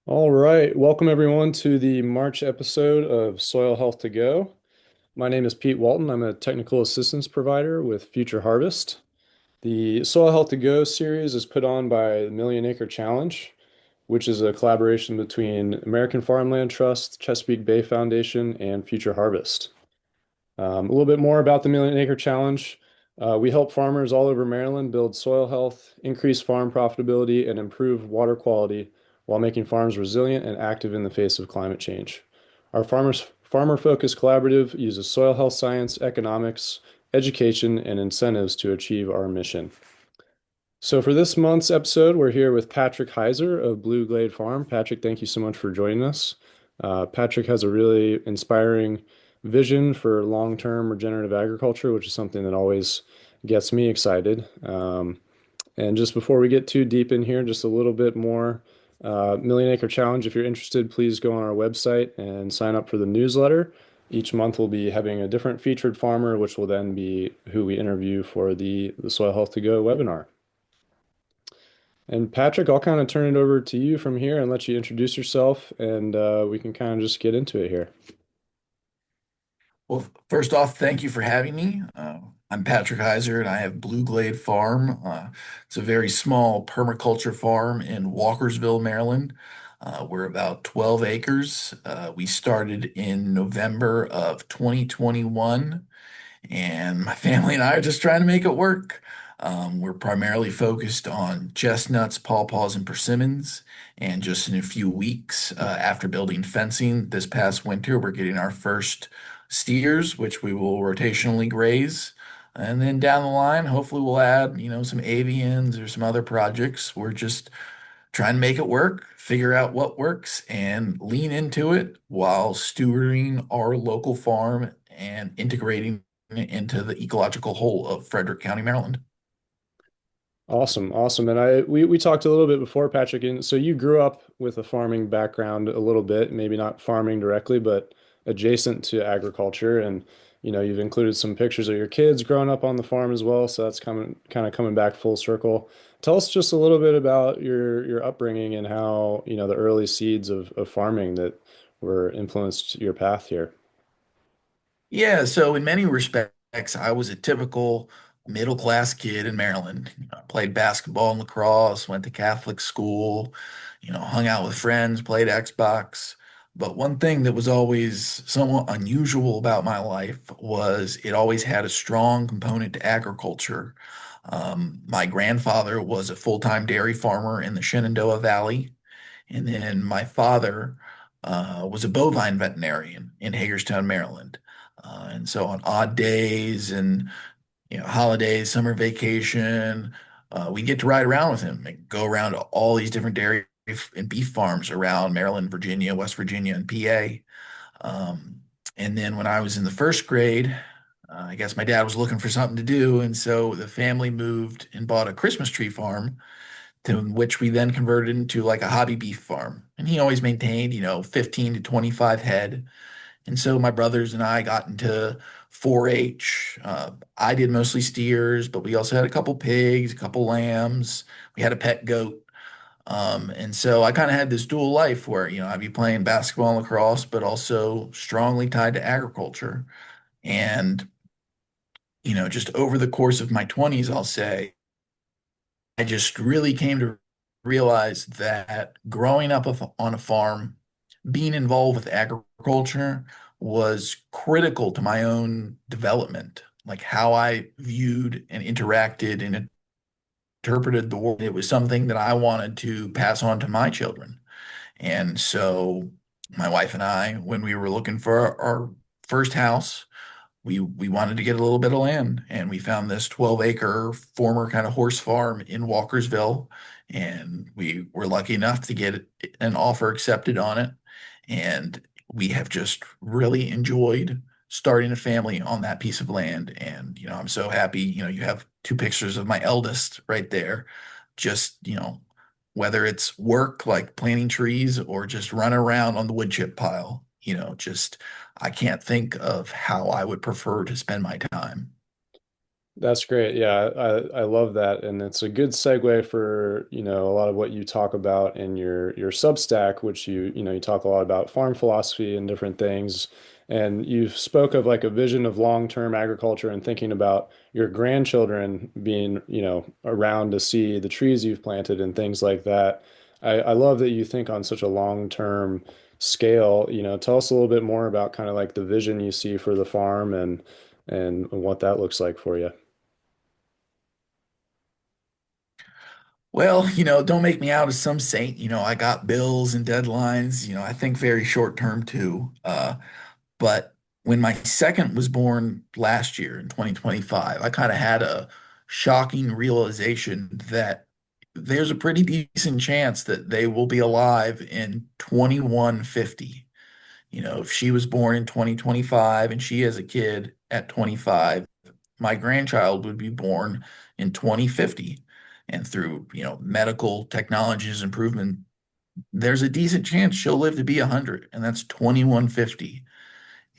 All right, welcome everyone to the March episode of Soil Health to Go. My name is Pete Walton. I'm a technical assistance provider with Future Harvest. The Soil Health to Go series is put on by the Million Acre Challenge, which is a collaboration between American Farmland Trust, Chesapeake Bay Foundation, and Future Harvest. A little bit more about the Million Acre Challenge. We help farmers all over Maryland build soil health, increase farm profitability, and improve water quality while making farms resilient and active in the face of climate change. Our farmer-focused collaborative uses soil health science, economics, education, and incentives to achieve our mission. So for this month's episode, we're here with Patrick Heizer of Blue Glade Farm. Patrick, thank you so much for joining us. Patrick has a really inspiring vision for long-term regenerative agriculture, which is something that always gets me excited. And just before we get too deep in here, just a little bit more Million Acre Challenge. If you're interested, please go on our website and sign up for the newsletter. Each month we'll be having a different featured farmer, which will then be who we interview for the Soil Health to Go webinar. And Patrick, I'll kind of turn it over to you from here and let you introduce yourself, and we can kind of just get into it here. Well, first off, thank you for having me. I'm Patrick Heizer, and I have Blue Glade Farm. It's a very small permaculture farm in Walkersville, Maryland. We're about 12 acres. We started in November of 2021, and my family and I are just trying to make it work. We're primarily focused on chestnuts, pawpaws, and persimmons. And just in a few weeks, after building fencing this past winter, we're getting our first steers, which we will rotationally graze. And then down the line, hopefully we'll add, some avians or some other projects. We're just trying to make it work, figure out what works, and lean into it while stewarding our local farm and integrating it into the ecological whole of Frederick County, Maryland. Awesome, awesome. And we talked a little bit before, Patrick, and so you grew up with a farming background a little bit, maybe not farming directly, but adjacent to agriculture. And you've included some pictures of your kids growing up on the farm as well, so that's coming back full circle. Tell us just a little bit about your upbringing and how, the early seeds of farming that were influenced your path here. Yeah, so in many respects, I was a typical middle class kid in Maryland. I played basketball and lacrosse, went to Catholic school, hung out with friends, played Xbox. But one thing that was always somewhat unusual about my life was it always had a strong component to agriculture. My grandfather was a full-time dairy farmer in the Shenandoah Valley, and then my father was a bovine veterinarian in Hagerstown, Maryland. And so on odd days and holidays, summer vacation, we get to ride around with him and go around to all these different dairy and beef farms around Maryland, Virginia, West Virginia, and PA. And then when I was in the first grade, I guess my dad was looking for something to do, and so the family moved and bought a Christmas tree farm, to which we then converted into like a hobby beef farm. And he always maintained, 15 to 25 head. And so my brothers and I got into 4-H. I did mostly steers, but we also had a couple pigs, a couple lambs. We had a pet goat. And so I kind of had this dual life where, I'd be playing basketball and lacrosse, but also strongly tied to agriculture. And, just over the course of my 20s, I'll say, I just really came to realize that growing up on a farm, being involved with agriculture was critical to my own development, like how I viewed and interacted and interpreted the world. It was something that I wanted to pass on to my children. And so my wife and I, when we were looking for our first house, we wanted to get a little bit of land, and we found this 12-acre former kind of horse farm in Walkersville, and we were lucky enough to get an offer accepted on it. And we have just really enjoyed starting a family on that piece of land. And, I'm so happy, you have two pictures of my eldest right there. Just, whether it's work like planting trees or just run around on the wood chip pile, just I can't think of how I would prefer to spend my time. That's great. Yeah, I love that. And it's a good segue for, a lot of what you talk about in your Substack, which you talk a lot about farm philosophy and different things. And you spoke of like a vision of long-term agriculture and thinking about your grandchildren being, around to see the trees you've planted and things like that. I love that you think on such a long-term scale. Tell us a little bit more about kind of like the vision you see for the farm and what that looks like for you. Well, don't make me out as some saint. I got bills and deadlines. I think very short term too. But when my second was born last year in 2025, I kind of had a shocking realization that there's a pretty decent chance that they will be alive in 2150. If she was born in 2025 and she has a kid at 25, my grandchild would be born in 2050. And through, medical technologies improvement, there's a decent chance she'll live to be 100, and that's 2150.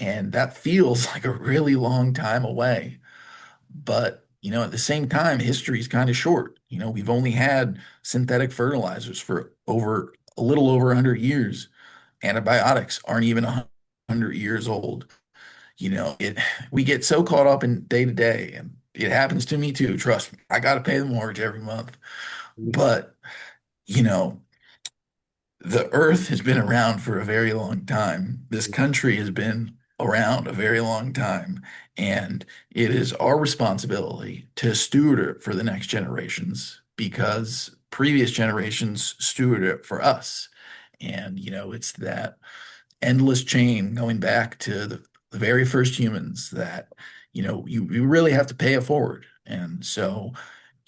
And that feels like a really long time away. But, at the same time, history is kind of short. We've only had synthetic fertilizers for a little over 100 years. Antibiotics aren't even 100 years old. We get so caught up in day to day, and it happens to me too. Trust me, I got to pay the mortgage every month. But, you know, the earth has been around for a very long time. This country has been around a very long time. And it is our responsibility to steward it for the next generations because previous generations stewarded it for us. And, it's that endless chain going back to the very first humans that, you really have to pay it forward. And so,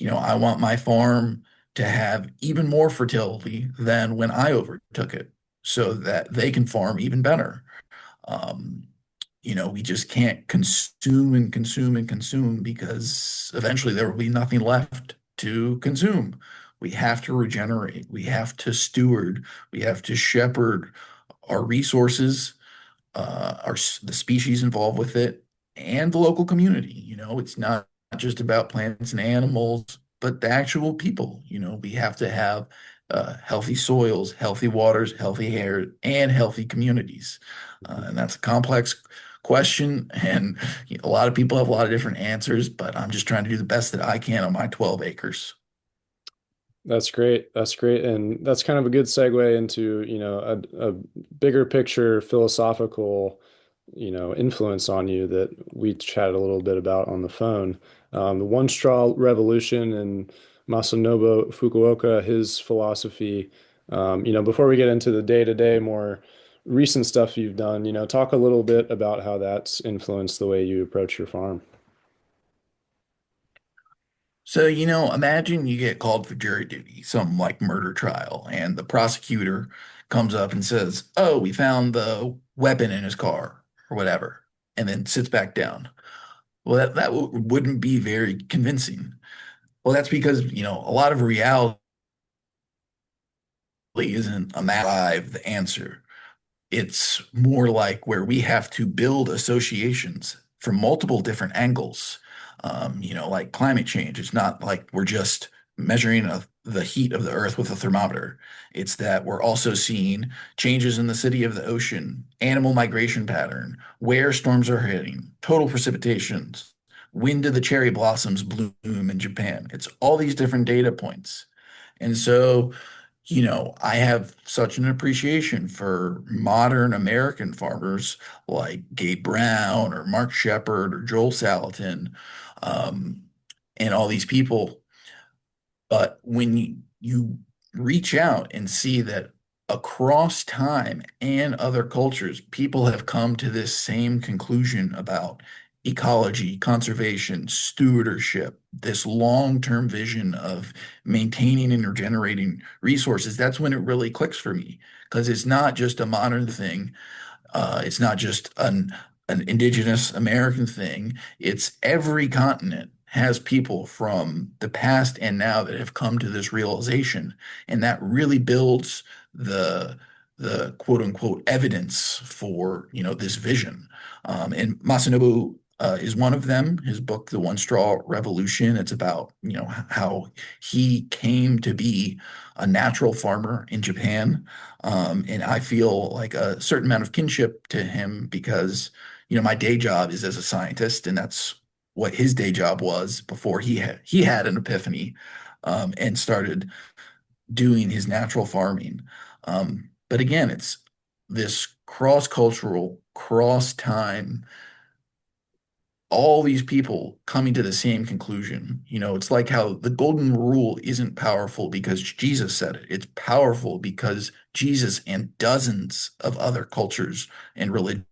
I want my farm to have even more fertility than when I overtook it so that they can farm even better. Um, we just can't consume and consume and consume because eventually there will be nothing left to consume. We have to regenerate. We have to steward. We have to shepherd our resources, the species involved with it, and the local community. It's not just about plants and animals, but the actual people. We have to have healthy soils, healthy waters, healthy air, and healthy communities. And that's a complex question, and a lot of people have a lot of different answers, but I'm just trying to do the best that I can on my 12 acres. That's great. That's great. And that's kind of a good segue into, a bigger picture philosophical, influence on you that we chatted a little bit about on the phone. The one straw revolution and Masanobu Fukuoka, his philosophy. Before we get into the day-to-day, more recent stuff you've done, talk a little bit about how that's influenced the way you approach your farm. So, imagine you get called for jury duty, some like murder trial, and the prosecutor comes up and says, "Oh, we found the weapon in his car," or whatever, and then sits back down. Well, that wouldn't be very convincing. Well, that's because, a lot of reality isn't a live the answer. It's more like where we have to build associations from multiple different angles. Like climate change. It's not like we're just measuring the heat of the earth with a thermometer. It's that we're also seeing changes in the city of the ocean, animal migration pattern, where storms are hitting, total precipitations, when do the cherry blossoms bloom in Japan. It's all these different data points. And so, I have such an appreciation for modern American farmers like Gabe Brown or Mark Shepard or Joel Salatin, um, and all these people. But when you reach out and see that across time and other cultures, people have come to this same conclusion about ecology, conservation, stewardship, this long-term vision of maintaining and regenerating resources, that's when it really clicks for me. Because it's not just a modern thing. It's not just an indigenous American thing. It's every continent has people from the past and now that have come to this realization, and that really builds the quote unquote evidence for this vision. And Masanobu is one of them. His book, The One Straw Revolution, it's about, how he came to be a natural farmer in Japan. And I feel like a certain amount of kinship to him because, my day job is as a scientist, and that's what his day job was before he had an epiphany, and started doing his natural farming. But again, it's this cross-cultural, cross-time, all these people coming to the same conclusion. It's like how the golden rule isn't powerful because Jesus said it. It's powerful because Jesus and dozens of other cultures and religions.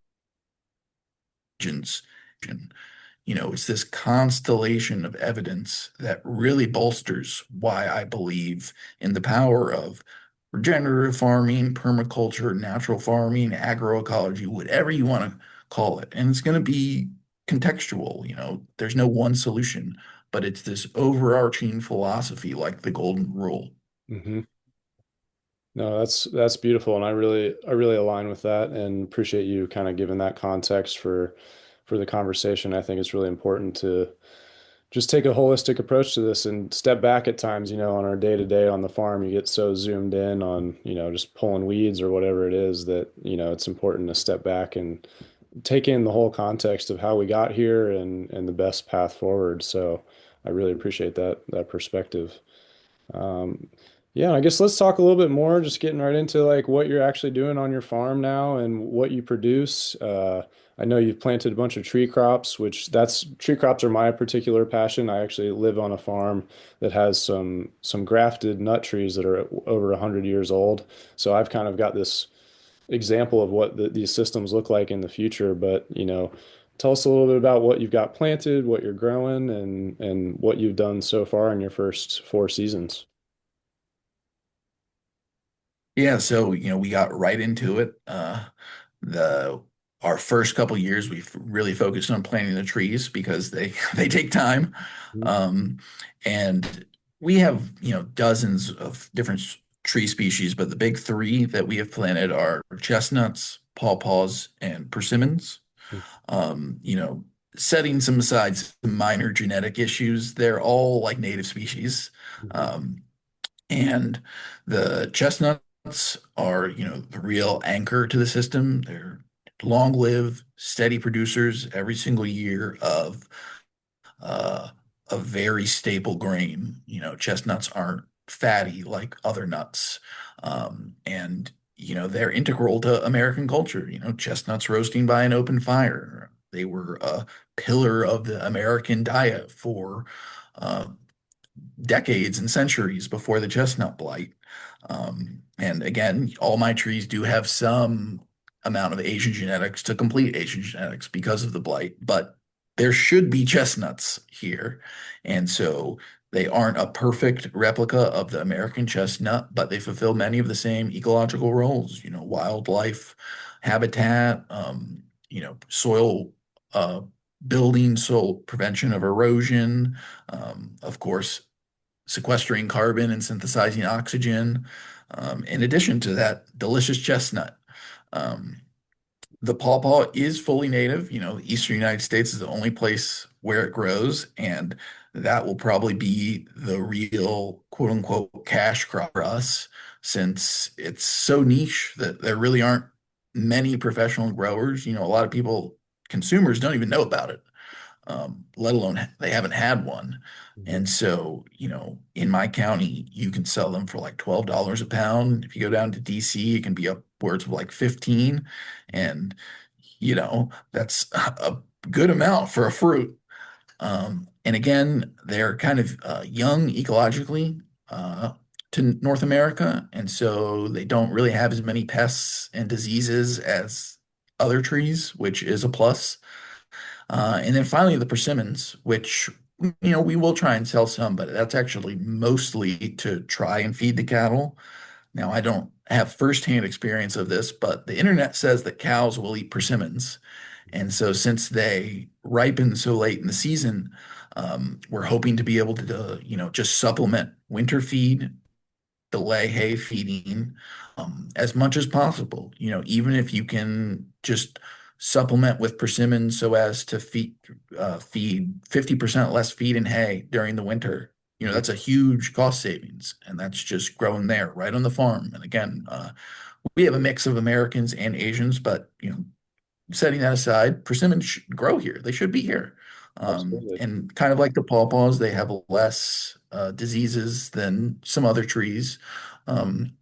It's this constellation of evidence that really bolsters why I believe in the power of regenerative farming, permaculture, natural farming, agroecology, whatever you want to call it. And it's going to be contextual. There's no one solution, but it's this overarching philosophy like the golden rule. Hmm. No, that's beautiful, and I really align with that, and appreciate you kind of giving that context for the conversation. I think it's really important to just take a holistic approach to this and step back at times, on our day to day on the farm. You get so zoomed in on, just pulling weeds or whatever it is that, it's important to step back and take in the whole context of how we got here and the best path forward. So I really appreciate that perspective. Um, yeah, I guess let's talk a little bit more, just getting right into like what you're actually doing on your farm now and what you produce. I know you've planted a bunch of tree crops, which that's tree crops are my particular passion. I actually live on a farm that has some grafted nut trees that are over 100 years old. So I've kind of got this example of what these systems look like in the future. But, tell us a little bit about what you've got planted, what you're growing, and what you've done so far in your first 4 seasons. Yeah, so we got right into it. The Our first couple years, we've really focused on planting the trees because they they take time, um, and we have dozens of different tree species, but the big three that we have planted are chestnuts, pawpaws, and persimmons. Um, you know, Setting some aside some minor genetic issues, they're all like native species. Mhm. Um, and the chestnuts are, the real anchor to the system. They're long-lived, steady producers every single year of uh, a very staple grain. Chestnuts aren't fatty like other nuts. And, they're integral to American culture. Chestnuts roasting by an open fire. They were a pillar of the American diet for uh, decades and centuries before the chestnut blight. And again, all my trees do have some amount of Asian genetics to complete Asian genetics because of the blight, but there should be chestnuts here. And so they aren't a perfect replica of the American chestnut, but they fulfill many of the same ecological roles, wildlife, habitat, soil uh, building, soil prevention of erosion, of course, sequestering carbon and synthesizing oxygen. In addition to that, delicious chestnut. Um, the pawpaw is fully native. The Eastern United States is the only place where it grows, and that will probably be the real quote unquote cash crop for us since it's so niche that there really aren't many professional growers. A lot of people, consumers, don't even know about it, let alone they haven't had one. Mhm. And so, in my county, you can sell them for like $12 a pound. If you go down to DC, it can be upwards of like 15. And, that's a good amount for a fruit. And again, they're kind of young ecologically to North America. And so they don't really have as many pests and diseases as other trees, which is a plus. And then finally, the persimmons, which we will try and sell some, but that's actually mostly to try and feed the cattle. Now, I don't have firsthand experience of this, but the internet says that cows will eat persimmons. And so, since they ripen so late in the season, we're hoping to be able to, just supplement winter feed, delay hay feeding as much as possible. Even if you can just supplement with persimmon so as to feed 50% less feed and hay during the winter. Mhm. That's a huge cost savings, and that's just growing there right on the farm. And again, we have a mix of Americans and Asians, but setting that aside, persimmon should grow here. They should be here. Absolutely. And kind of like the pawpaws, they have less diseases than some other trees. Um,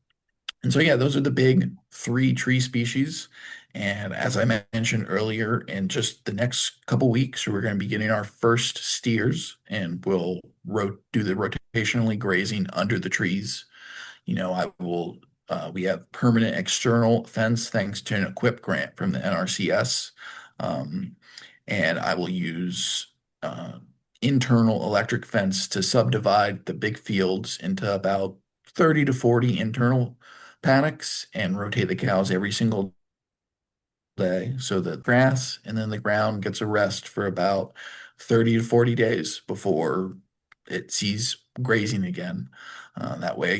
and so, yeah, those are the big three tree species. And as I mentioned earlier, in just the next couple weeks, we're going to be getting our first steers, and we'll do the rotationally grazing under the trees. We have permanent external fence thanks to an equip grant from the NRCS. Um, and I will use uh, internal electric fence to subdivide the big fields into about 30 to 40 internal paddocks and rotate the cows every single day so that grass and then the ground gets a rest for about 30 to 40 days before it sees grazing again. That way,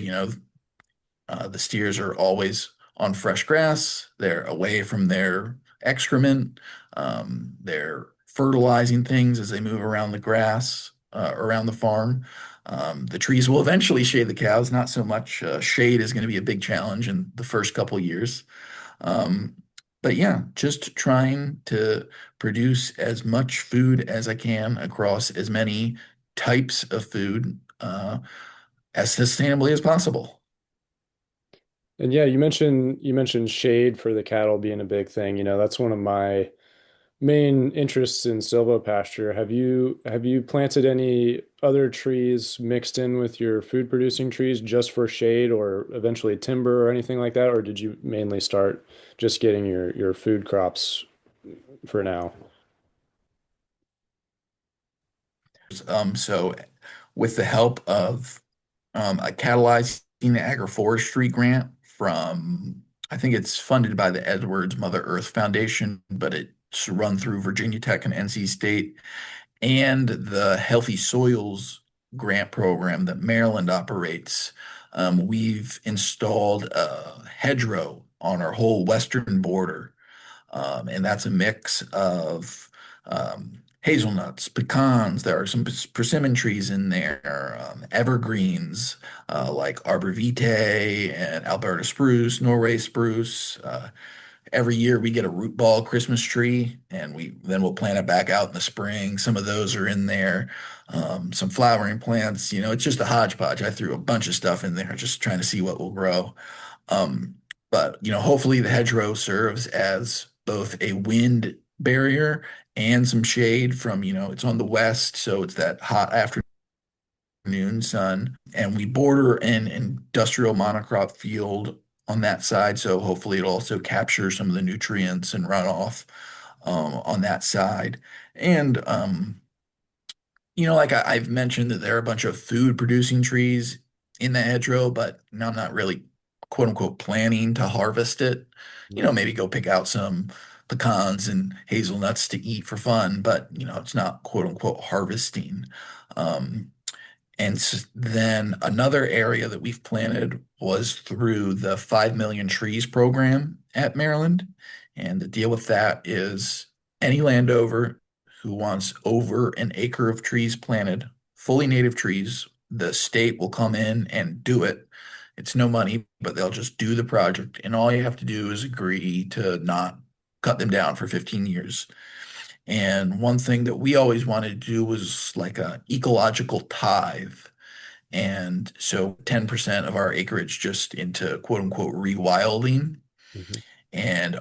the steers are always on fresh grass. They're away from their excrement. They're fertilizing things as they move around the grass, around the farm. The trees will eventually shade the cows. Not so much. Shade is going to be a big challenge in the first couple years. Um, but yeah, just trying to produce as much food as I can across as many types of food as sustainably as possible. And yeah, you mentioned shade for the cattle being a big thing. That's one of my main interests in silvopasture. Have you planted any other trees mixed in with your food producing trees just for shade or eventually timber or anything like that? Or did you mainly start just getting your food crops for now? So with the help of a catalyzing agroforestry grant from, I think it's funded by the Edwards Mother Earth Foundation, but it's run through Virginia Tech and NC State, and the Healthy Soils grant program that Maryland operates. We've installed a hedgerow on our whole western border, and that's a mix of hazelnuts, pecans. There are some persimmon trees in there, evergreens like arbor vitae and Alberta spruce, Norway spruce. Every year we get a root ball Christmas tree, and we'll plant it back out in the spring. Some of those are in there. Some flowering plants. It's just a hodgepodge. I threw a bunch of stuff in there, just trying to see what will grow. Um, but hopefully the hedgerow serves as both a wind barrier and some shade from, it's on the west, so it's that hot afternoon sun. And we border an industrial monocrop field on that side, so hopefully it'll also capture some of the nutrients and runoff on that side. And like I've mentioned that there are a bunch of food producing trees in the hedgerow, but I'm not really quote unquote planning to harvest it. Maybe go pick out some pecans and hazelnuts to eat for fun, but it's not quote unquote harvesting. Um, and then another area that we've planted was through the 5 Million Trees program at Maryland. And the deal with that is any landover who wants over an acre of trees planted, fully native trees, the state will come in and do it. It's no money, but they'll just do the project. And all you have to do is agree to not cut them down for 15 years. And one thing that we always wanted to do was like a ecological tithe. And so 10% of our acreage just into quote unquote rewilding. Mhm. And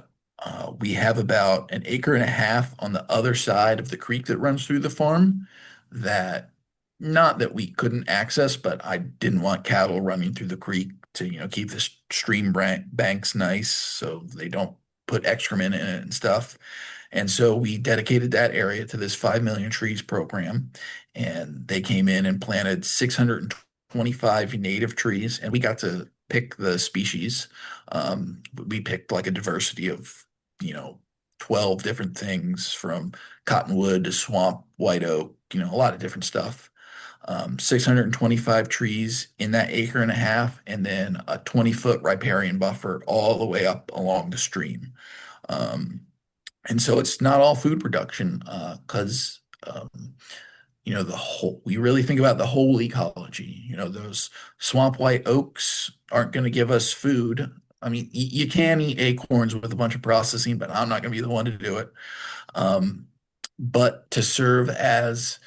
we have about an acre and a half on the other side of the creek that runs through the farm that not that we couldn't access, but I didn't want cattle running through the creek to, keep the stream banks nice so they don't put excrement in it and stuff. And so we dedicated that area to this 5 Million Trees program. And they came in and planted 625 native trees, and we got to pick the species. We picked like a diversity of, you know, 12 different things from cottonwood to swamp white oak, a lot of different stuff. 625 trees in that acre and a half, and then a 20-foot riparian buffer all the way up along the stream. Um, And so it's not all food production, because the whole we really think about the whole ecology. Those swamp white oaks aren't going to give us food. I mean, you can eat acorns with a bunch of processing, but I'm not going to be the one to do it. Um, but to serve as,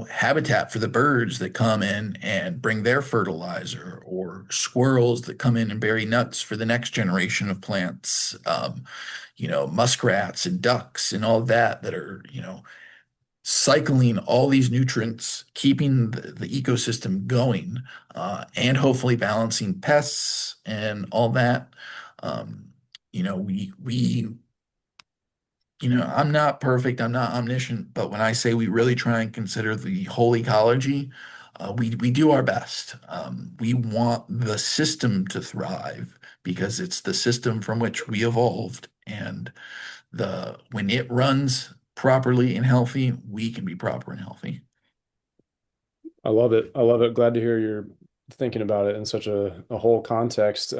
habitat for the birds that come in and bring their fertilizer, or squirrels that come in and bury nuts for the next generation of plants, muskrats and ducks and all that are, cycling all these nutrients, keeping the ecosystem going, and hopefully balancing pests and all that. Um, I'm not perfect, I'm not omniscient, but when I say we really try and consider the whole ecology, we do our best. We want the system to thrive because it's the system from which we evolved, and the when it runs properly and healthy, we can be proper and healthy. I love it. I love it. Glad to hear you're thinking about it in such a whole context.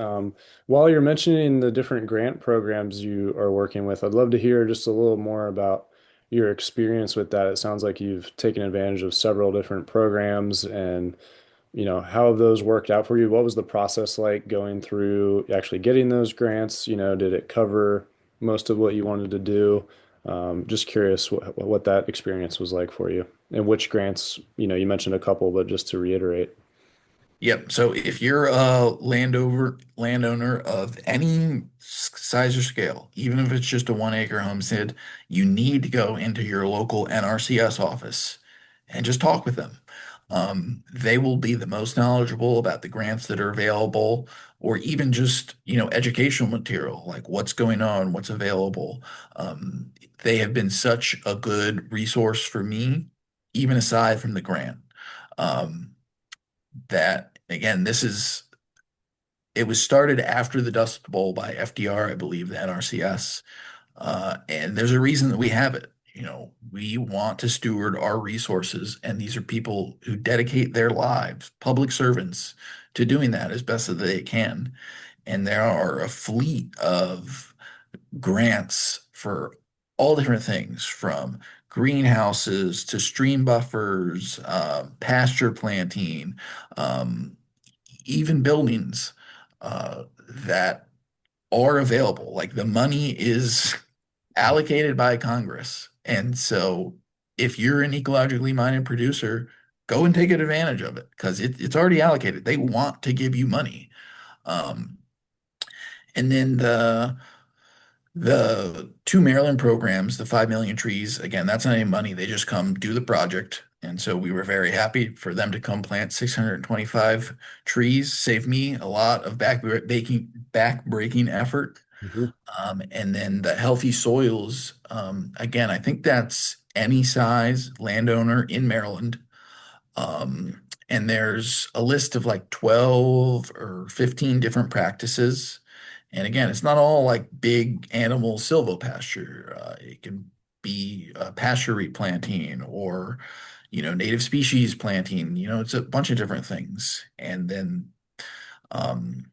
While you're mentioning the different grant programs you are working with, I'd love to hear just a little more about your experience with that. It sounds like you've taken advantage of several different programs and, how have those worked out for you? What was the process like going through actually getting those grants? Did it cover most of what you wanted to do? Just curious what that experience was like for you and which grants, you mentioned a couple, but just to reiterate. Yep. So if you're a landowner of any size or scale, even if it's just a 1 acre homestead, you need to go into your local NRCS office and just talk with them. They will be the most knowledgeable about the grants that are available, or even just, educational material, like what's going on, what's available. They have been such a good resource for me, even aside from the grant. Um, that again, it was started after the Dust Bowl by FDR, I believe, the NRCS. And there's a reason that we have it. We want to steward our resources, and these are people who dedicate their lives, public servants, to doing that as best as they can. And there are a fleet of grants for all different things, from greenhouses to stream buffers, pasture planting, um, even buildings, that are available. Like the money is allocated by Congress. And so if you're an ecologically minded producer, go and take advantage of it because it's already allocated. They want to give you money. Um, and then the two Maryland programs, the 5 million trees, again, that's not any money. They just come do the project. And so we were very happy for them to come plant 625 trees, save me a lot of back breaking effort. Mhm. And then the healthy soils, again, I think that's any size landowner in Maryland. And there's a list of like 12 or 15 different practices. And again, it's not all like big animal silvopasture. It can be pasture replanting, or, native species planting. It's a bunch of different things. And then um,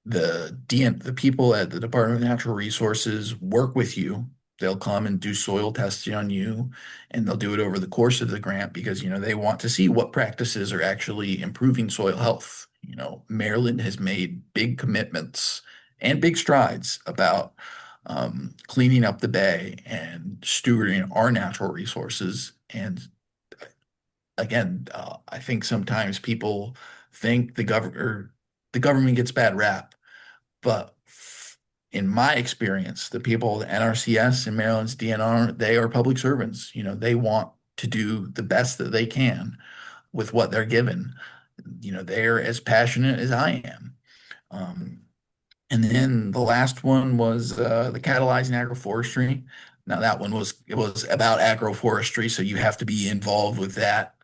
the people at the Department of Natural Resources work with you. They'll come and do soil testing on you, and they'll do it over the course of the grant because, they want to see what practices are actually improving soil health. Maryland has made big commitments and big strides about cleaning up the bay and stewarding our natural resources. And again, I think sometimes people think the government gets bad rap, but in my experience, the people at NRCS and Maryland's DNR, they are public servants. They want to do the best that they can with what they're given. They're as passionate as I am. Um, and then the last one was the catalyzing agroforestry. Now that one was about agroforestry, so you have to be involved with that.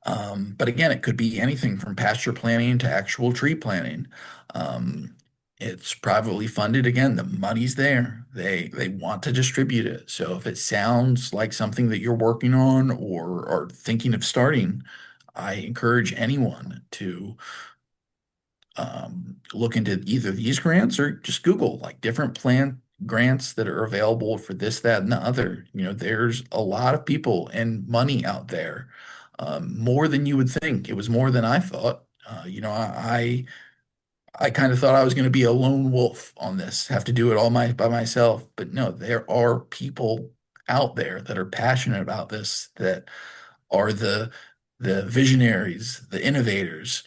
But again, it could be anything from pasture planting to actual tree planting. Um, it's privately funded. Again, the money's there. They want to distribute it. So if it sounds like something that you're working on or are thinking of starting, I encourage anyone to look into either these grants or just Google like different grants that are available for this, that, and the other. There's a lot of people and money out there, more than you would think. It was more than I thought. I kind of thought I was going to be a lone wolf on this, have to do it all by myself. But no, there are people out there that are passionate about this, that are the visionaries, the innovators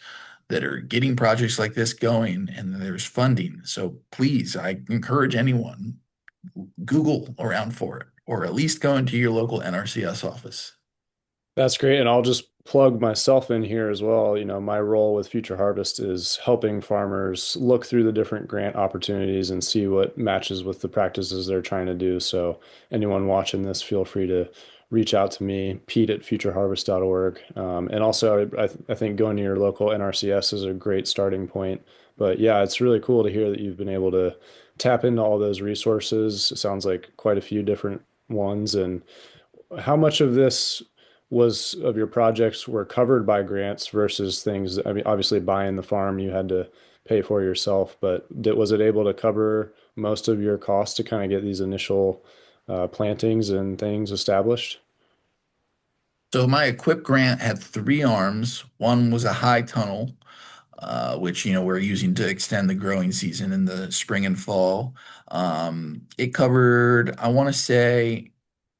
that are getting projects like this going, and there's funding. So please, I encourage anyone, Google around for it, or at least go into your local NRCS office. That's great. And I'll just plug myself in here as well. My role with Future Harvest is helping farmers look through the different grant opportunities and see what matches with the practices they're trying to do. So anyone watching this, feel free to reach out to me, Pete at futureharvest.org. And also, I think going to your local NRCS is a great starting point. But yeah, it's really cool to hear that you've been able to tap into all those resources. It sounds like quite a few different ones. And how much of this was of your projects were covered by grants versus things? I mean, obviously buying the farm you had to pay for yourself, but was it able to cover most of your costs to kind of get these initial plantings and things established? So my equip grant had three arms. One was a high tunnel, which we're using to extend the growing season in the spring and fall. It covered, I want to say,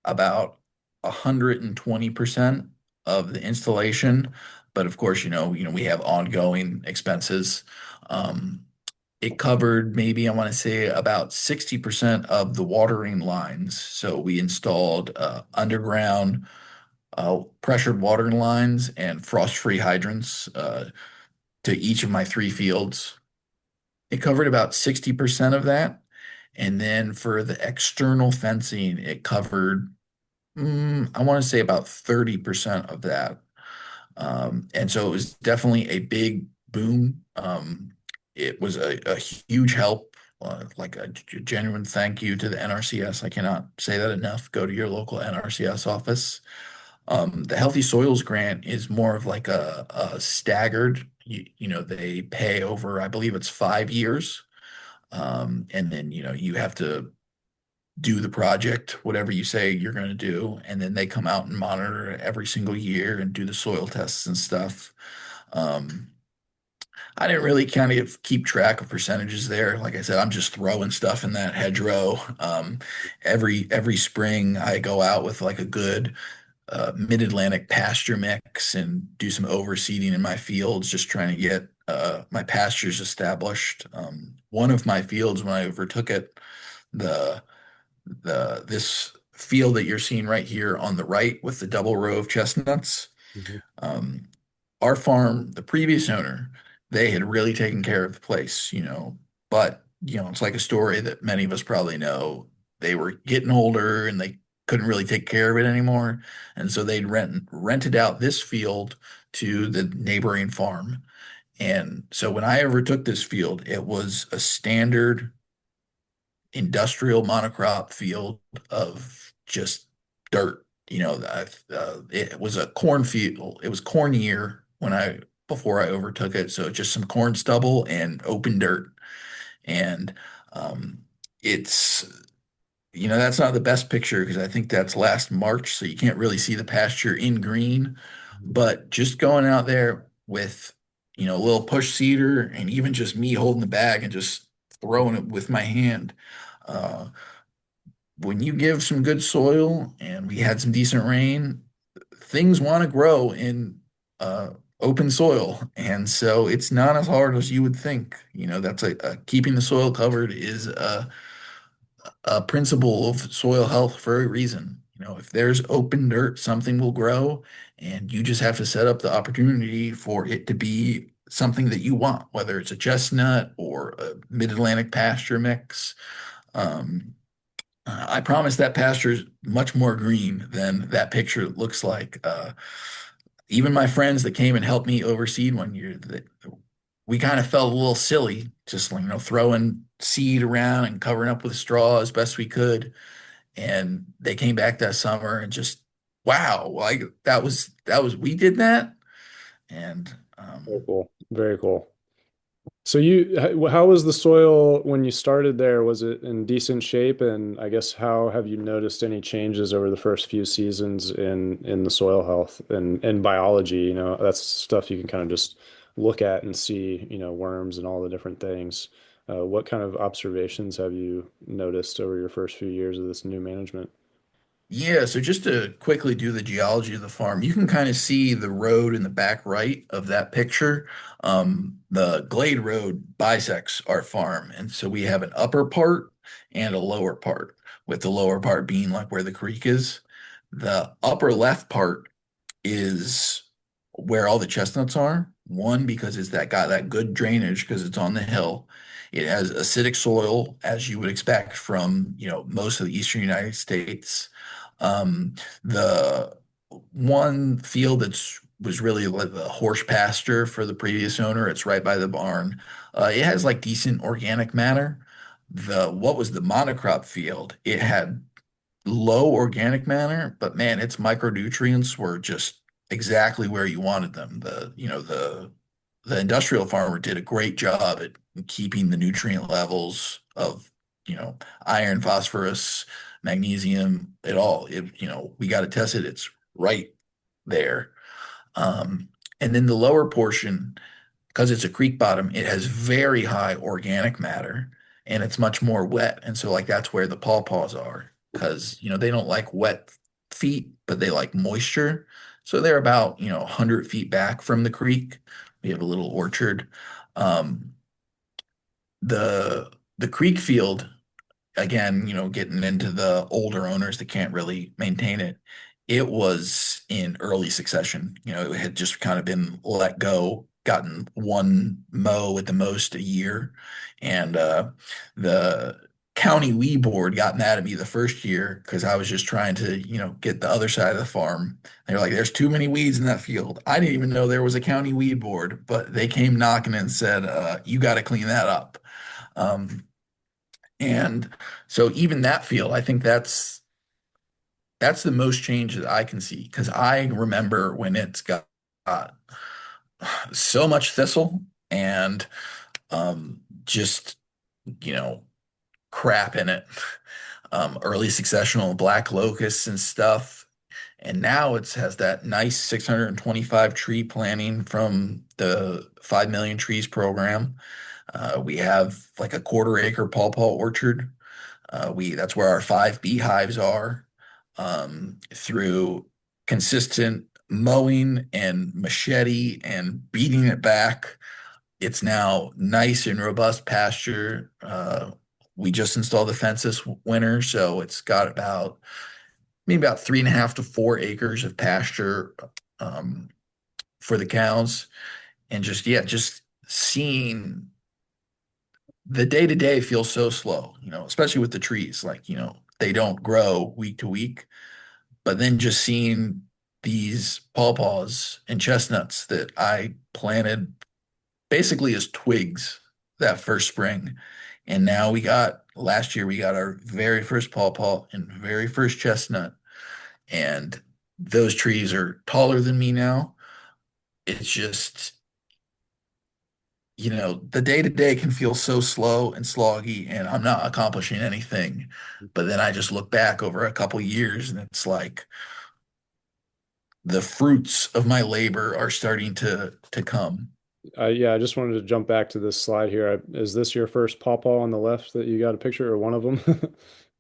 about 120% of the installation. But of course, we have ongoing expenses. Um, it covered maybe, I want to say, about 60% of the watering lines. So we installed underground pressured watering lines and frost-free hydrants to each of my three fields. It covered about 60% of that. And then for the external fencing, it covered, I want to say, about 30% of that. And so it was definitely a big boom. It was a huge help, like a genuine thank you to the NRCS. I cannot say that enough. Go to your local NRCS office. The Healthy Soils grant is more of like a staggered, they pay over, I believe it's 5 years. And then, you have to do the project, whatever you say you're going to do. And then they come out and monitor it every single year and do the soil tests and stuff. Um, I didn't really kind of keep track of percentages there. Like I said, I'm just throwing stuff in that hedgerow. Every spring I go out with like a good mid-Atlantic pasture mix and do some overseeding in my fields, just trying to get my pastures established. One of my fields, when I overtook it, the this field that you're seeing right here on the right with the double row of chestnuts, Mhm. um, our farm, the previous owner, they had really taken care of the place, but it's like a story that many of us probably know. They were getting older and they couldn't really take care of it anymore. And so they'd rented out this field to the neighboring farm. And so when I overtook this field, it was a standard industrial monocrop field of just dirt. It was a cornfield. It was corn year before I overtook it. So just some corn stubble and open dirt. And um, it's that's not the best picture because I think that's last March, so you can't really see the pasture in green. But just going out there with a little push seeder and even just me holding the bag and just throwing it with my hand. Uh, when you give some good soil and we had some decent rain, things want to grow in uh, open soil. And so it's not as hard as you would think. That's keeping the soil covered is a principle of soil health for a reason. If there's open dirt, something will grow, and you just have to set up the opportunity for it to be something that you want, whether it's a chestnut or a mid-Atlantic pasture mix. Um, I promise that pasture is much more green than that picture looks like. Even my friends that came and helped me overseed one year, we kind of felt a little silly, just throwing seed around and covering up with straw as best we could. And they came back that summer and just, wow, like we did that. And Very cool. Very cool. So how was the soil when you started there? Was it in decent shape? And I guess how have you noticed any changes over the first few seasons in the soil health and biology? You know, that's stuff you can kind of just look at and see, you know, worms and all the different things. What kind of observations have you noticed over your first few years of this new management? Yeah, so just to quickly do the geology of the farm, you can kind of see the road in the back right of that picture. The Glade Road bisects our farm. And so we have an upper part and a lower part, with the lower part being like where the creek is. The upper left part is where all the chestnuts are. One, because it's that got that good drainage because it's on the hill. It has acidic soil, as you would expect from, most of the eastern United States. The one field that's was really like the horse pasture for the previous owner. It's right by the barn. It has like decent organic matter. The what was the monocrop field? It had low organic matter, but man, its micronutrients were just exactly where you wanted them. The industrial farmer did a great job at keeping the nutrient levels of, you know, iron, phosphorus, magnesium, it all. We got to test it. It's right there. Um, and then the lower portion, because it's a creek bottom, it has very high organic matter and it's much more wet. And so like that's where the pawpaws are because they don't like wet feet, but they like moisture. So they're about 100 feet back from the creek. We have a little orchard. Um, the creek field again, getting into the older owners that can't really maintain it, it was in early succession. It had just kind of been let go, gotten one mow at the most a year. And the county weed board got mad at me the first year because I was just trying to, get the other side of the farm. They were like, there's too many weeds in that field. I didn't even know there was a county weed board, but they came knocking and said, you got to clean that up. Um, and so even that field, I think that's the most change that I can see because I remember when it's got so much thistle and just you know crap in it, early successional black locusts and stuff. And now it has that nice 625 tree planting from the 5 million trees program. We have like a quarter acre pawpaw orchard. We That's where our five beehives are. Through consistent mowing and machete and beating it back, it's now nice and robust pasture. We just installed the fence this winter, so it's got maybe about 3.5 to 4 acres of pasture um, for the cows, and just seeing the day to day feels so slow, especially with the trees. Like, they don't grow week to week, but then just seeing these pawpaws and chestnuts that I planted basically as twigs that first spring. And now last year, we got our very first pawpaw and very first chestnut. And those trees are taller than me now. It's just, the day to day can feel so slow and sloggy, and I'm not accomplishing anything. But then I just look back over a couple years, and it's like the fruits of my labor are starting to come. Yeah, I just wanted to jump back to this slide here. Is this your first pawpaw on the left that you got a picture or one of them?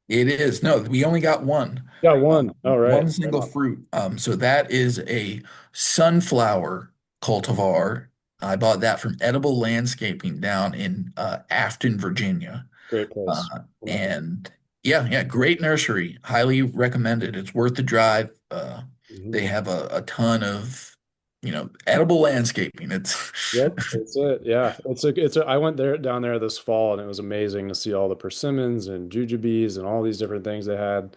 It is. No, we only got one. Got Um, one. All right. one Right single on. fruit. So that is a sunflower cultivar. I bought that from Edible Landscaping down in Afton, Virginia. Great Uh, place. and yeah, great nursery. Highly recommended. It's worth the drive. Mhm. They have a ton of, edible landscaping. It's Yep, that's it. Yeah, I went there down there this fall and it was amazing to see all the persimmons and jujubes and all these different things they had.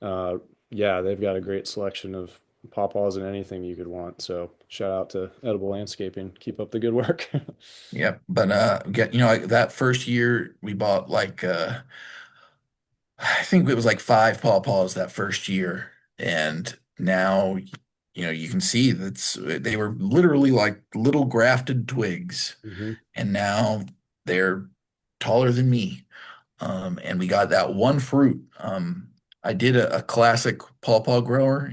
Uh, yeah, they've got a great selection of pawpaws and anything you could want. So shout out to Edible Landscaping. Keep up the good work. yeah. But that first year we bought like I think it was like five pawpaws that first year. And now, you can see they were literally like little grafted twigs, Hmm. and now they're taller than me. And we got that one fruit. I did a classic pawpaw grower.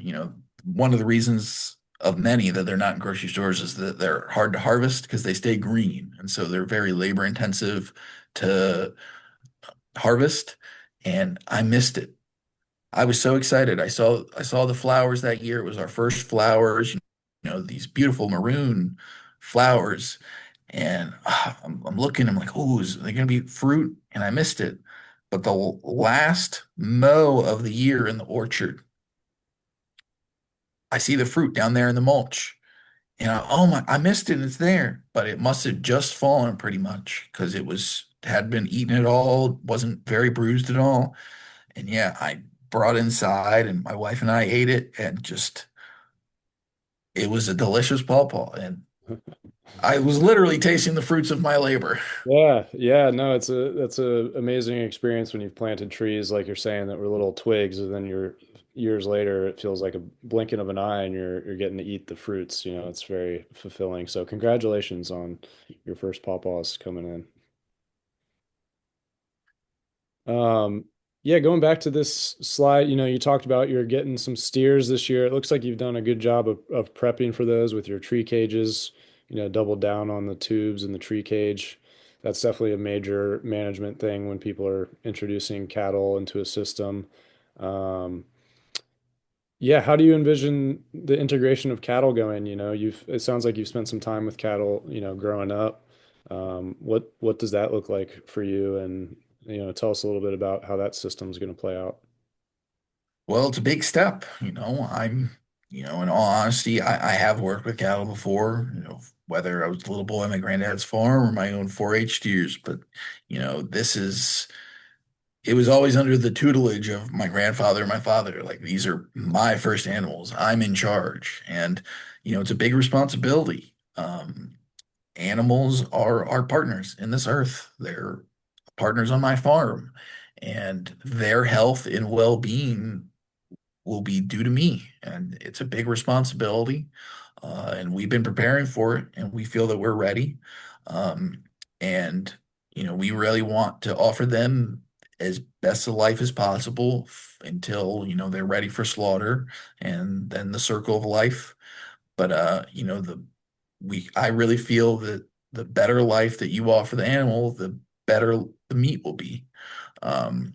One of the reasons of many that they're not in grocery stores is that they're hard to harvest because they stay green, and so they're very labor intensive to harvest. And I missed it. I was so excited. I saw the flowers that year. It was our first flowers, these beautiful maroon flowers. And I'm looking, I'm like, oh, is there gonna be fruit? And I missed it. But the last mow of the year in the orchard, I see the fruit down there in the mulch. And oh my, I missed it. It's there. But it must have just fallen pretty much because it had been eaten at all, wasn't very bruised at all. And yeah, I brought it inside and my wife and I ate it and just it was a delicious pawpaw. And I was literally tasting the fruits of my labor. Yeah, yeah, no, that's a amazing experience when you've planted trees like you're saying that were little twigs, and then you're years later it feels like a blinking of an eye, and you're getting to eat the fruits. It's very fulfilling. So congratulations on your first pawpaws coming in. Um, yeah, going back to this slide, you talked about you're getting some steers this year. It looks like you've done a good job of prepping for those with your tree cages, doubled down on the tubes and the tree cage. That's definitely a major management thing when people are introducing cattle into a system. Um, yeah, how do you envision the integration of cattle going? It sounds like you've spent some time with cattle, growing up. What does that look like for you? And, tell us a little bit about how that system's going to play out. Well, it's a big step. In all honesty, I have worked with cattle before, whether I was a little boy on my granddad's farm or my own 4-H steers. But, it was always under the tutelage of my grandfather and my father. Like, these are my first animals. I'm in charge. And, it's a big responsibility. Animals are our partners in this earth. They're partners on my farm, and their health and well-being will be due to me. And it's a big responsibility. And we've been preparing for it, and we feel that we're ready. Um, and, we really want to offer them as best a life as possible until, they're ready for slaughter and then the circle of life. But, I really feel that the better life that you offer the animal, the better the meat will be. Um,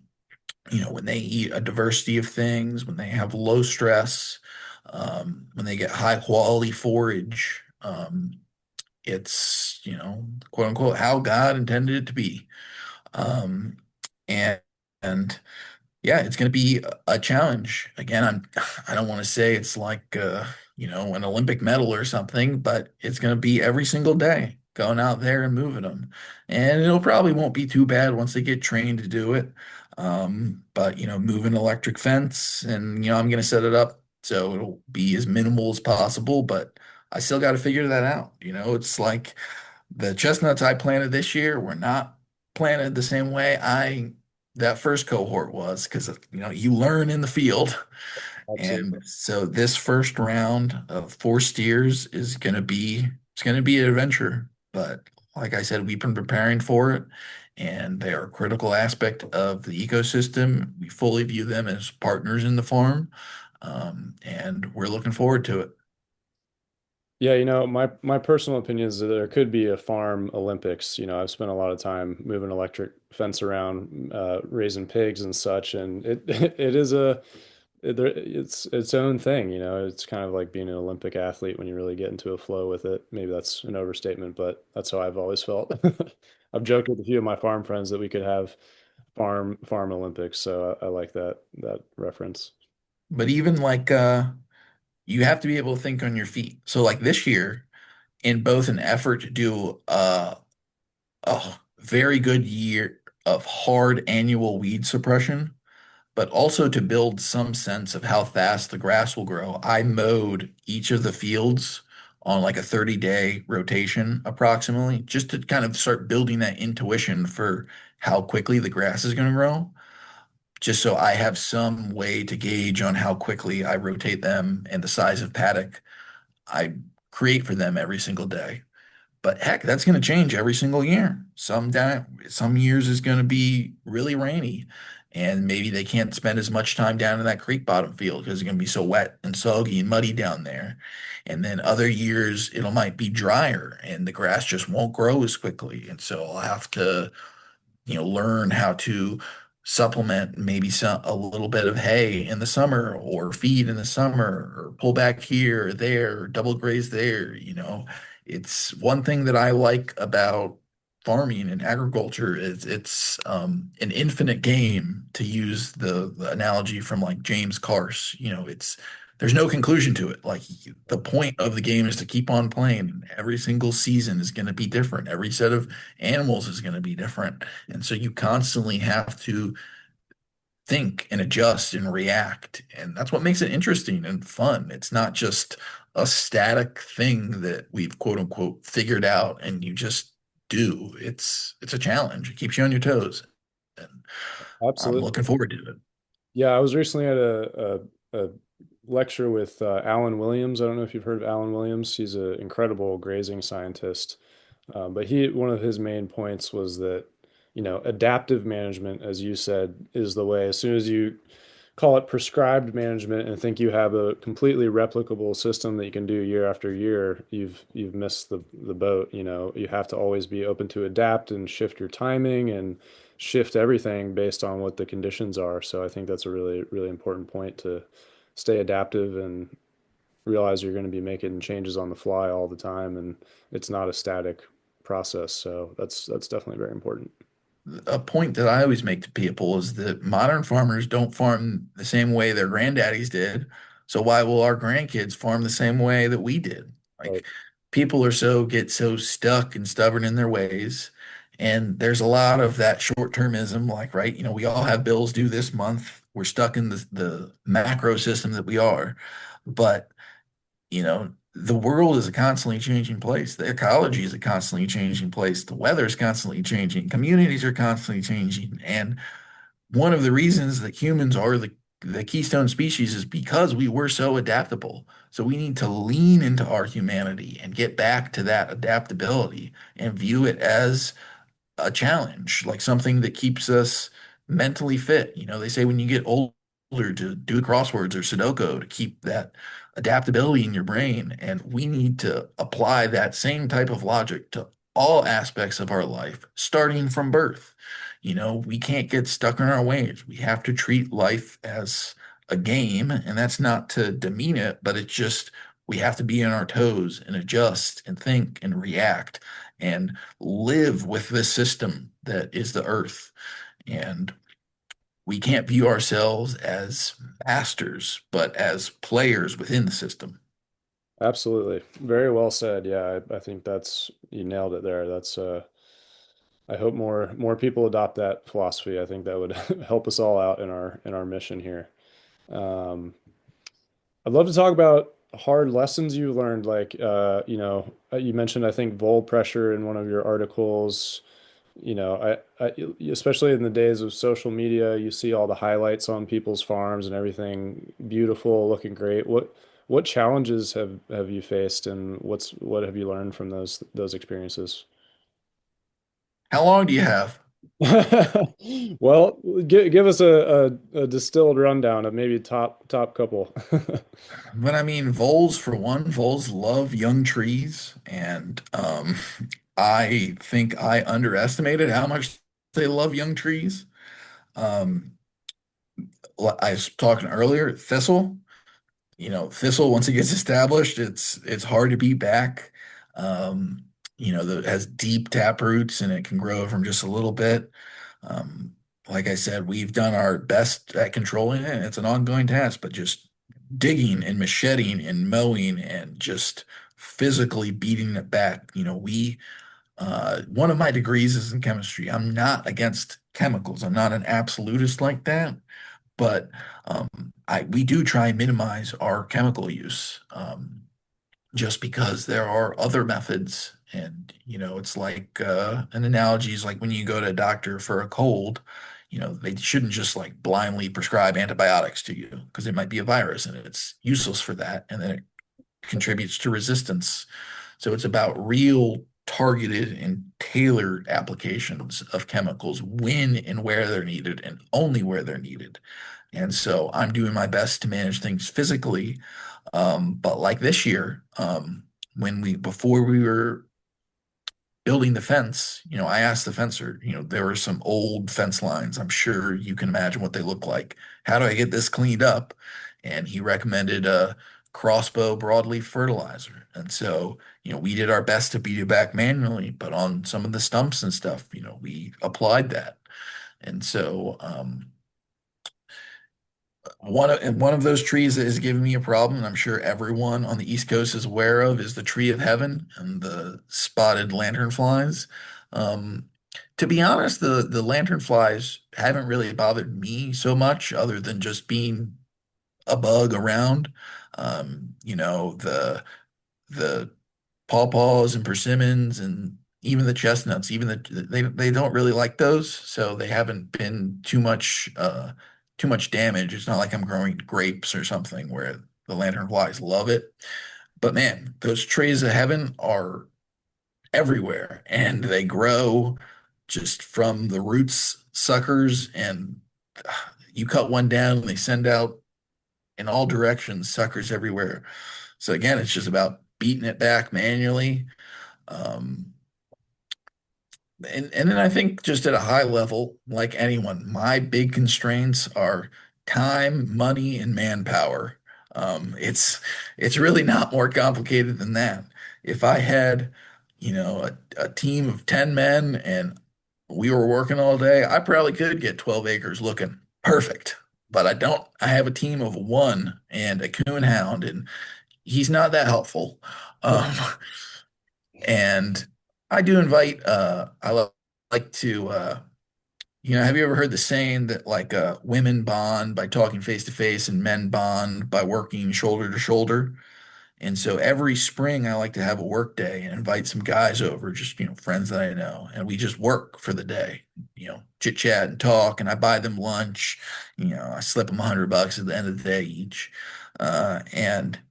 when they eat a diversity of things, when they have low stress, when they get high quality forage, it's, quote unquote, how God intended it to be. Um, and, and yeah, it's going to be a challenge. Again, I don't want to say it's like an Olympic medal or something, but it's going to be every single day going out there and moving them. And it'll probably won't be too bad once they get trained to do it. But moving electric fence and I'm going to set it up so it'll be as minimal as possible, but I still got to figure that out. It's like the chestnuts I planted this year were not planted the same way I that first cohort was because you learn in the field. And Absolutely. so this first round of 4 steers is going to be an adventure. But like I said, we've been preparing for it, and they are a critical aspect of the ecosystem. We fully view them as partners in the farm, and we're looking forward to it. Yeah, my personal opinion is that there could be a farm Olympics. I've spent a lot of time moving electric fence around, raising pigs and such, and it is it's its own thing. It's kind of like being an Olympic athlete when you really get into a flow with it. Maybe that's an overstatement, but that's how I've always felt. I've joked with a few of my farm friends that we could have farm Olympics, so I like that reference. But even like you have to be able to think on your feet. So like this year, in both an effort to do a very good year of hard annual weed suppression, but also to build some sense of how fast the grass will grow. I mowed each of the fields on like a 30-day rotation approximately, just to kind of start building that intuition for how quickly the grass is going to grow. just so I have some way to gauge on how quickly I rotate them and the size of paddock I create for them every single day. But heck, that's going to change every single year. Some years is going to be really rainy, and maybe they can't spend as much time down in that creek bottom field because it's going to be so wet and soggy and muddy down there. And then other years it might be drier, and the grass just won't grow as quickly. And so I'll have to learn how to supplement maybe a little bit of hay in the summer or feed in the summer or pull back here or there, or double graze there. It's one thing that I like about farming and agriculture is it's an infinite game, to use the analogy from like James Carse. There's no conclusion to it. Like, the point of the game is to keep on playing. And every single season is going to be different. Every set of animals is going to be different. And so you constantly have to think and adjust and react. And that's what makes it interesting and fun. It's not just a static thing that we've quote unquote figured out and you just do. It's a challenge. It keeps you on your toes. And I'm Absolutely. looking forward to it. Yeah, I was recently at a lecture with Alan Williams. I don't know if you've heard of Alan Williams. He's an incredible grazing scientist. But one of his main points was that, adaptive management, as you said, is the way. As soon as you call it prescribed management and think you have a completely replicable system that you can do year after year, you've missed the boat. You have to always be open to adapt and shift your timing and shift everything based on what the conditions are. So I think that's a really, really important point, to stay adaptive and realize you're going to be making changes on the fly all the time, and it's not a static process. So that's definitely very important. A point that I always make to people is that modern farmers don't farm the same way their granddaddies did. So why will our grandkids farm the same way that we did? Right. Like, people get so stuck and stubborn in their ways. And there's a lot of that short-termism, like, right, we all have bills due this month. We're stuck in the macro system that we are. But the world is a constantly changing place. The ecology is a constantly changing place. The weather is constantly changing. Communities are constantly changing. And one of the reasons that humans are the keystone species is because we were so adaptable. So we need to lean into our humanity and get back to that adaptability and view it as a challenge, like something that keeps us mentally fit. They say when you get older to do crosswords or Sudoku to keep that adaptability in your brain. And we need to apply that same type of logic to all aspects of our life, starting from birth. We can't get stuck in our ways. We have to treat life as a game, and that's not to demean it, but it's just we have to be on our toes and adjust and think and react and live with this system that is the earth. And we can't view ourselves as masters, but as players within the system. Absolutely. Very well said. Yeah, I think you nailed it there. I hope more people adopt that philosophy. I think that would help us all out in our mission here. Um, I'd love to talk about hard lessons you learned, like you mentioned, I think, vole pressure in one of your articles. Especially in the days of social media, you see all the highlights on people's farms and everything beautiful, looking great. What challenges have you faced, and what have you learned from those experiences? How long do you have? Well, give us a distilled rundown of maybe top couple. But I mean, voles, for one, voles love young trees. And I think I underestimated how much they love young trees. Um, I was talking earlier, thistle, once it gets established, it's hard to beat back. Um, it has deep tap roots and it can grow from just a little bit. Um, like I said, we've done our best at controlling it, and it's an ongoing task, but just digging and macheting and mowing and just physically beating it back. One of my degrees is in chemistry. I'm not against chemicals. I'm not an absolutist like that, but um, we do try and minimize our chemical use, just because there are other methods. And it's like an analogy is like when you go to a doctor for a cold, they shouldn't just like blindly prescribe antibiotics to you because it might be a virus and it's useless for that. And then it contributes to resistance. So it's about real targeted and tailored applications of chemicals when and where they're needed and only where they're needed. And so I'm doing my best to manage things physically. But like this year, before we were building the fence, I asked the fencer, there were some old fence lines. I'm sure you can imagine what they look like. How do I get this cleaned up? And he recommended a crossbow broadleaf fertilizer. And so, we did our best to beat it back manually, but on some of the stumps and stuff, we applied that. And so, one of those trees that is giving me a problem, and I'm sure everyone on the East Coast is aware of, is the tree of heaven and the spotted lanternflies. Um, to be honest, the lanternflies haven't really bothered me so much, other than just being a bug around. The pawpaws and persimmons and even the chestnuts, even they don't really like those, so they haven't been too much damage. It's not like I'm growing grapes or something where the lanternflies love it. But man, those trees of heaven are everywhere and they grow just from the roots suckers, and you cut one down and they send out in all directions suckers everywhere. So again, it's just about beating it back manually. Um, and then I think just at a high level, like anyone, my big constraints are time, money, and manpower. It's really not more complicated than that. If I had, a team of 10 men and we were working all day, I probably could get 12 acres looking perfect. But I don't. I have a team of one and a coon hound, and he's not that helpful. Um, and I do invite, like to, have you ever heard the saying that like women bond by talking face to face and men bond by working shoulder to shoulder? And so every spring, I like to have a work day and invite some guys over, just, friends that I know. And we just work for the day, chit chat and talk. And I buy them lunch. I slip them $100 at the end of the day each.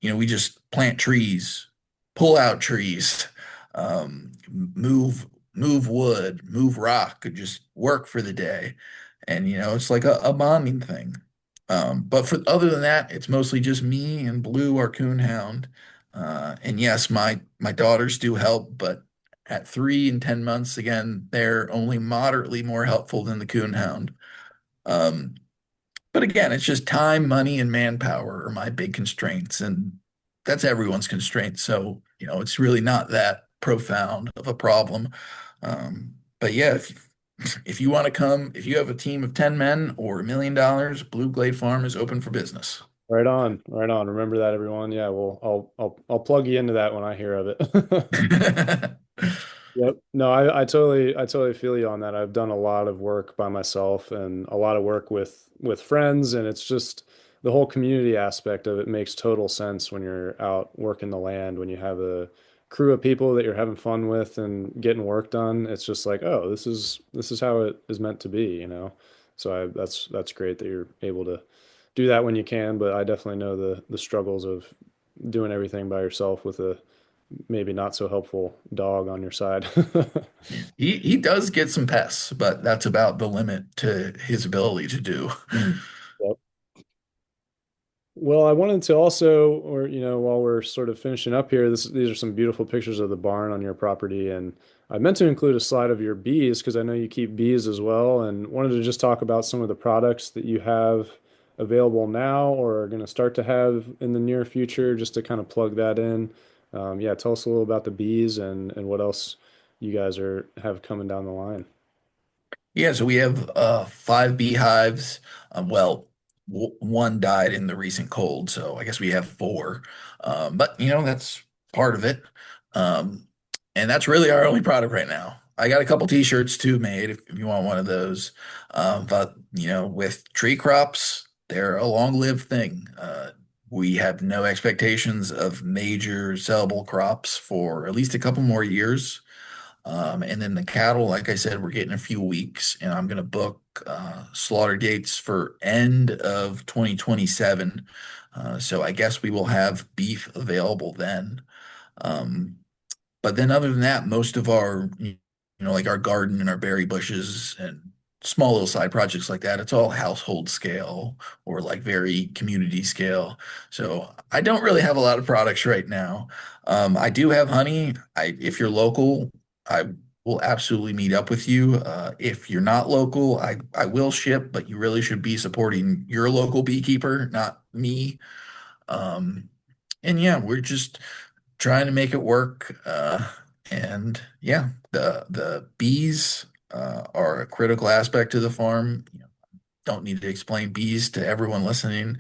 We just plant trees, pull out trees, move wood, move rock, and just work for the day. And, it's like a bonding thing. But other than that, it's mostly just me and Blue, our coon hound. And yes, my daughters do help, but at 3 and 10 months, again, they're only moderately more helpful than the coon hound. Um, but again, it's just time, money, and manpower are my big constraints, and that's everyone's constraints. So, it's really not that profound of a problem. But yeah, if you want to come, if you have a team of 10 men or $1 million, Blue Glade Farm is open for business. Right on, right on. Remember that, everyone. Yeah, well, I'll plug you into that when I hear of it. Yep. No, I totally feel you on that. I've done a lot of work by myself and a lot of work with friends, and it's just the whole community aspect of it makes total sense when you're out working the land, when you have a crew of people that you're having fun with and getting work done. It's just like, oh, this is how it is meant to be. So that's great that you're able to do that when you can, but I definitely know the struggles of doing everything by yourself with a maybe not so helpful dog on your side. Yeah. He does get some pests, but that's about the limit to his ability to do. Yep. Well, I wanted to also, or while we're sort of finishing up here, these are some beautiful pictures of the barn on your property, and I meant to include a slide of your bees because I know you keep bees as well, and wanted to just talk about some of the products that you have available now or are going to start to have in the near future, just to kind of plug that in. Yeah, tell us a little about the bees and what else you guys have coming down the line. Yeah, so we have 5 beehives. Well, one died in the recent cold, so I guess we have four. But that's part of it. Um, and that's really our only product right now. I got a couple t-shirts too made if you want one of those. But with tree crops, they're a long-lived thing. We have no expectations of major sellable crops for at least a couple more years. And then the cattle, like I said, we're getting a few weeks, and I'm going to book slaughter dates for end of 2027. So I guess we will have beef available then. Um, but then other than that, most of our, like our garden and our berry bushes and small little side projects like that, it's all household scale or like very community scale. So I don't really have a lot of products right now. I do have honey. If you're local, I will absolutely meet up with you. If you're not local, I will ship, but you really should be supporting your local beekeeper, not me. Um, and yeah, we're just trying to make it work. And yeah, the bees are a critical aspect to the farm. Don't need to explain bees to everyone listening.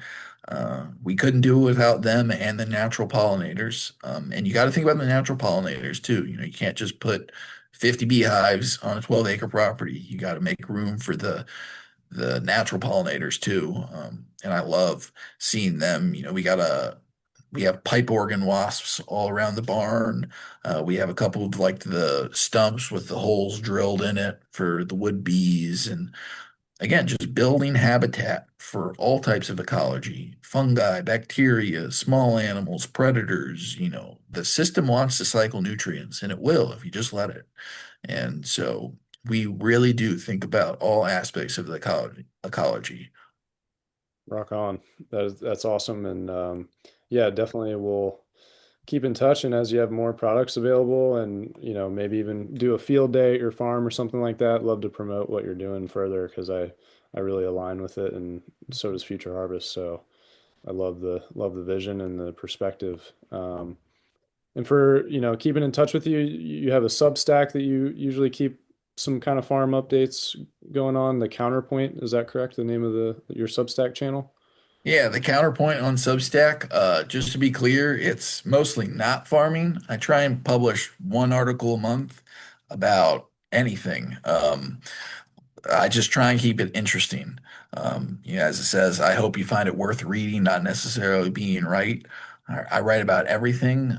We couldn't do it without them and the natural pollinators. And you got to think about the natural pollinators too. You can't just put 50 beehives on a 12-acre property. You got to make room for the natural pollinators too. And I love seeing them. We have pipe organ wasps all around the barn. We have a couple of like the stumps with the holes drilled in it for the wood bees. And again, just building habitat for all types of ecology, fungi, bacteria, small animals, predators. The system wants to cycle nutrients and it will if you just let it. And so we really do think about all aspects of the ecology. Rock on. That's awesome. And yeah, definitely we'll keep in touch. And as you have more products available and, maybe even do a field day at your farm or something like that, love to promote what you're doing further because I really align with it and so does Future Harvest. So I love the vision and the perspective. And for, keeping in touch with you, you have a Substack that you usually keep some kind of farm updates going on, the Counterpoint, is that correct? The name of your Substack channel? Yeah, the counterpoint on Substack, just to be clear, it's mostly not farming. I try and publish one article a month about anything. I just try and keep it interesting. As it says, I hope you find it worth reading, not necessarily being right. I write about everything,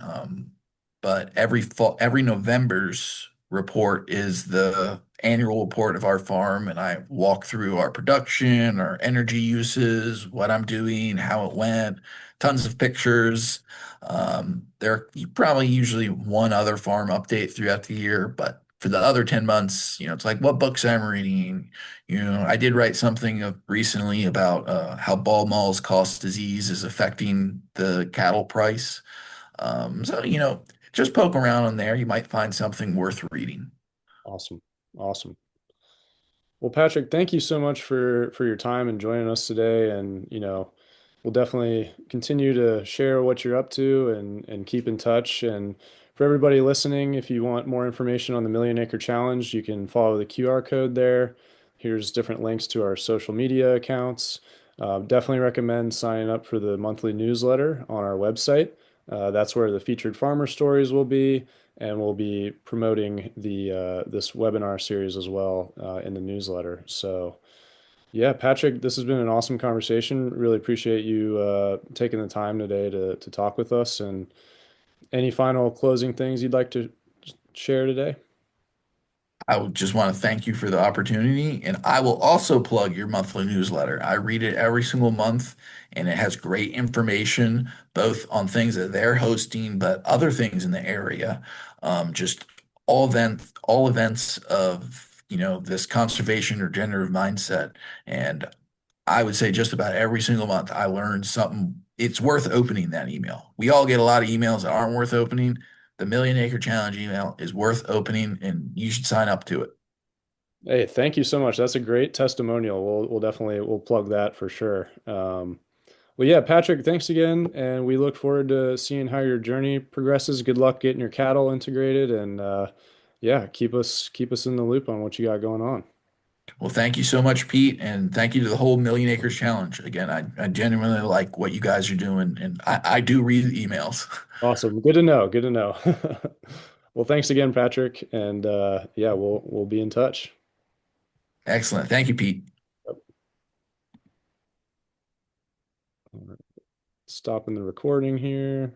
but every November's report is the annual report of our farm, and I walk through our production, our energy uses, what I'm doing, how it went, tons of pictures. There are probably usually one other farm update throughout the year, but for the other 10 months, it's like what books I'm reading. I did write something recently about how bald moles cause disease is affecting the cattle price. So, just poke around on there. You might find something worth reading. Awesome. Awesome. Well, Patrick, thank you so much for your time and joining us today. And, we'll definitely continue to share what you're up to and keep in touch. And for everybody listening, if you want more information on the Million Acre Challenge, you can follow the QR code there. Here's different links to our social media accounts. Definitely recommend signing up for the monthly newsletter on our website. That's where the featured farmer stories will be, and we'll be promoting the this webinar series as well in the newsletter. So, yeah, Patrick, this has been an awesome conversation. Really appreciate you taking the time today to talk with us. And any final closing things you'd like to share today? I would just want to thank you for the opportunity, and I will also plug your monthly newsletter. I read it every single month, and it has great information, both on things that they're hosting, but other things in the area. Just all events of this conservation or regenerative mindset. And I would say just about every single month I learned something. It's worth opening that email. We all get a lot of emails that aren't worth opening. The Million Acre Challenge email is worth opening, and you should sign up to it. Hey, thank you so much. That's a great testimonial. We'll definitely we'll plug that for sure. Well, yeah, Patrick, thanks again, and we look forward to seeing how your journey progresses. Good luck getting your cattle integrated, and yeah, keep us in the loop on what you got going on. Well, thank you so much, Pete, and thank you to the whole Million Acres Challenge. Again, I genuinely like what you guys are doing, and I do read the emails. Awesome. Good to know. Good to know. Well, thanks again, Patrick, and yeah, we'll be in touch. Excellent. Thank you, Pete. Yep. All right. Stopping the recording here.